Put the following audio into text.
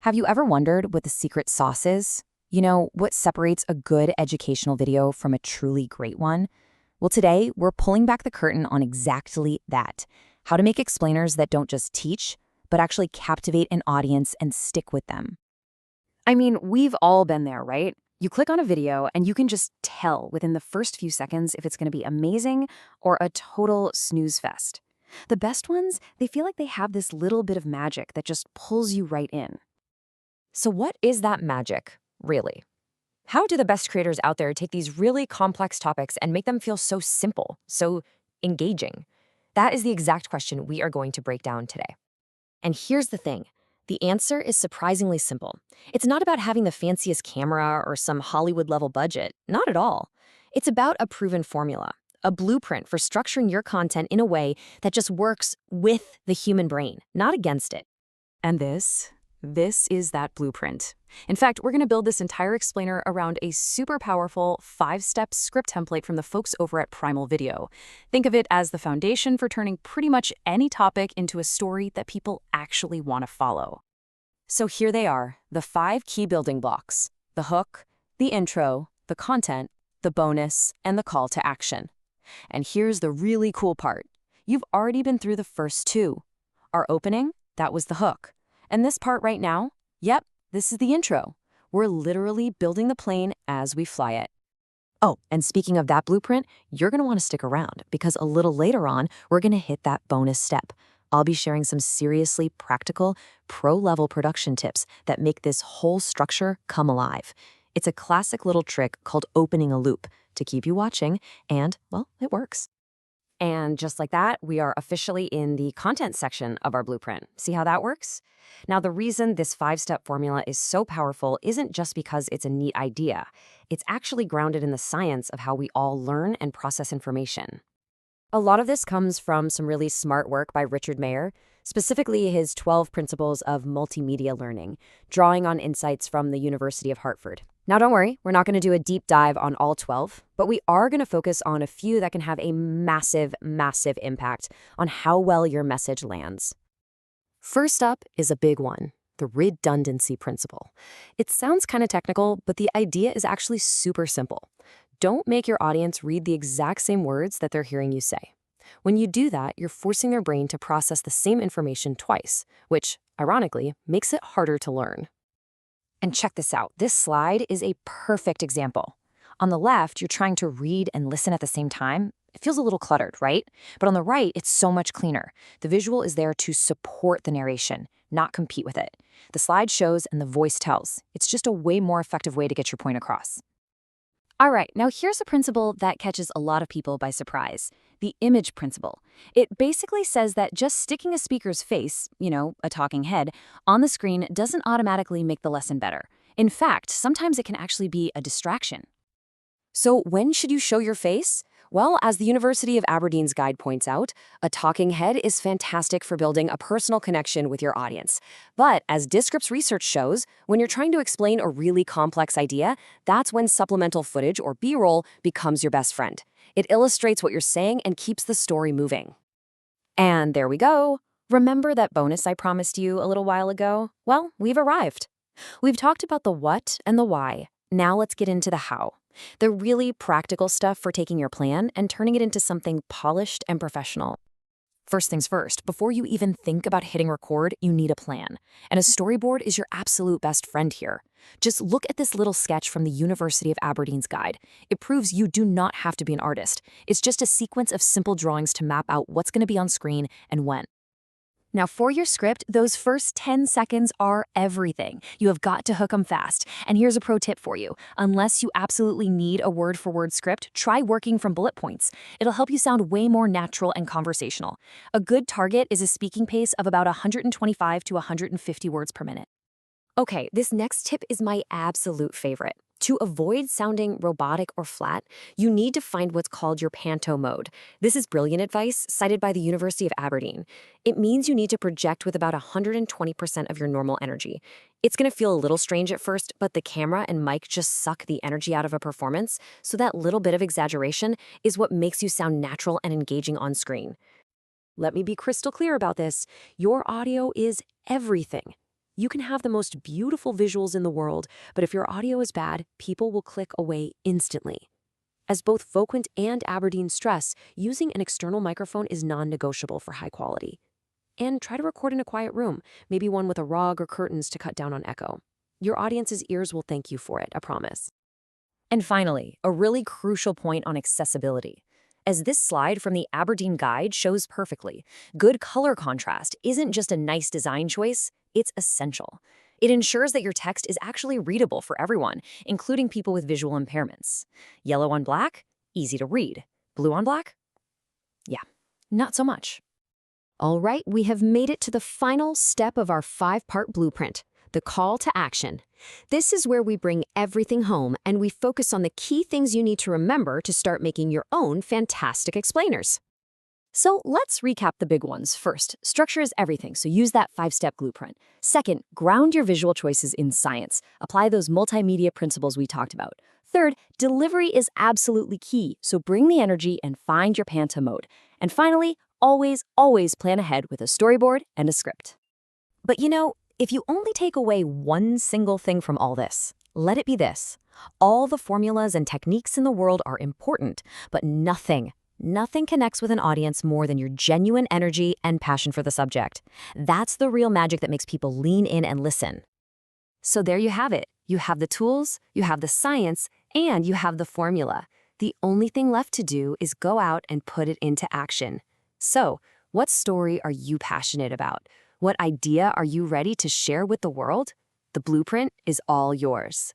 Have you ever wondered what the secret sauce is? You know, what separates a good educational video from a truly great one? Well, today we're pulling back the curtain on exactly that. How to make explainers that don't just teach, but actually captivate an audience and stick with them. I mean, we've all been there, right? You click on a video and you can just tell within the first few seconds if it's going to be amazing or a total snooze fest. The best ones, they feel like they have this little bit of magic that just pulls you right in. So what is that magic, really? How do the best creators out there take these really complex topics and make them feel so simple, so engaging? That is the exact question we are going to break down today. And here's the thing. The answer is surprisingly simple. It's not about having the fanciest camera or some Hollywood-level budget. Not at all. It's about a proven formula, a blueprint for structuring your content in a way that just works with the human brain, not against it. And this is that blueprint. In fact, we're going to build this entire explainer around a super powerful 5-step script template from the folks over at Primal Video. Think of it as the foundation for turning pretty much any topic into a story that people actually want to follow. So here they are, the 5 key building blocks: the hook, the intro, the content, the bonus, and the call to action. And here's the really cool part. You've already been through the first 2. Our opening, that was the hook. And this part right now, yep, this is the intro. We're literally building the plane as we fly it. Oh, and speaking of that blueprint, you're going to want to stick around because a little later on, we're going to hit that bonus step. I'll be sharing some seriously practical, pro-level production tips that make this whole structure come alive. It's a classic little trick called opening a loop to keep you watching, and, well, it works. And just like that, we are officially in the content section of our blueprint. See how that works? Now, the reason this 5-step formula is so powerful isn't just because it's a neat idea. It's actually grounded in the science of how we all learn and process information. A lot of this comes from some really smart work by Richard Mayer, specifically his 12 principles of multimedia learning, drawing on insights from the University of Hartford. Now, don't worry, we're not going to do a deep dive on all 12, but we are going to focus on a few that can have a massive, massive impact on how well your message lands. First up is a big one, the redundancy principle. It sounds kind of technical, but the idea is actually super simple. Don't make your audience read the exact same words that they're hearing you say. When you do that, you're forcing their brain to process the same information twice, which, ironically, makes it harder to learn. And check this out. This slide is a perfect example. On the left, you're trying to read and listen at the same time. It feels a little cluttered, right? But on the right, it's so much cleaner. The visual is there to support the narration, not compete with it. The slide shows and the voice tells. It's just a way more effective way to get your point across. All right, now here's a principle that catches a lot of people by surprise, the image principle. It basically says that just sticking a speaker's face, a talking head, on the screen doesn't automatically make the lesson better. In fact, sometimes it can actually be a distraction. So when should you show your face? Well, as the University of Aberdeen's guide points out, a talking head is fantastic for building a personal connection with your audience. But as Descript's research shows, when you're trying to explain a really complex idea, that's when supplemental footage or B-roll becomes your best friend. It illustrates what you're saying and keeps the story moving. And there we go. Remember that bonus I promised you a little while ago? Well, we've arrived. We've talked about the what and the why. Now let's get into the how. The really practical stuff for taking your plan and turning it into something polished and professional. First things first, before you even think about hitting record, you need a plan. And a storyboard is your absolute best friend here. Just look at this little sketch from the University of Aberdeen's guide. It proves you do not have to be an artist. It's just a sequence of simple drawings to map out what's going to be on screen and when. Now, for your script, those first 10 seconds are everything. You have got to hook them fast. And here's a pro tip for you. Unless you absolutely need a word-for-word script, try working from bullet points. It'll help you sound way more natural and conversational. A good target is a speaking pace of about 125 to 150 words per minute. Okay, this next tip is my absolute favorite. To avoid sounding robotic or flat, you need to find what's called your panto mode. This is brilliant advice cited by the University of Aberdeen. It means you need to project with about 120% of your normal energy. It's going to feel a little strange at first, but the camera and mic just suck the energy out of a performance, so that little bit of exaggeration is what makes you sound natural and engaging on screen. Let me be crystal clear about this. Your audio is everything. You can have the most beautiful visuals in the world, but if your audio is bad, people will click away instantly. As both Voquent and Aberdeen stress, using an external microphone is non-negotiable for high quality. And try to record in a quiet room, maybe one with a rug or curtains to cut down on echo. Your audience's ears will thank you for it, I promise. And finally, a really crucial point on accessibility. As this slide from the Aberdeen Guide shows perfectly, good color contrast isn't just a nice design choice, it's essential. It ensures that your text is actually readable for everyone, including people with visual impairments. Yellow on black? Easy to read. Blue on black? Yeah, not so much. All right, we have made it to the final step of our 5-part blueprint, the call to action. This is where we bring everything home and we focus on the key things you need to remember to start making your own fantastic explainers. So let's recap the big ones. First, structure is everything, so use that 5-step blueprint. Second, ground your visual choices in science. Apply those multimedia principles we talked about. Third, delivery is absolutely key, so bring the energy and find your Panta mode. And finally, always plan ahead with a storyboard and a script. But you know, if you only take away one single thing from all this, let it be this. All the formulas and techniques in the world are important, but nothing connects with an audience more than your genuine energy and passion for the subject. That's the real magic that makes people lean in and listen. So there you have it. You have the tools, you have the science, and you have the formula. The only thing left to do is go out and put it into action. So, what story are you passionate about? What idea are you ready to share with the world? The blueprint is all yours.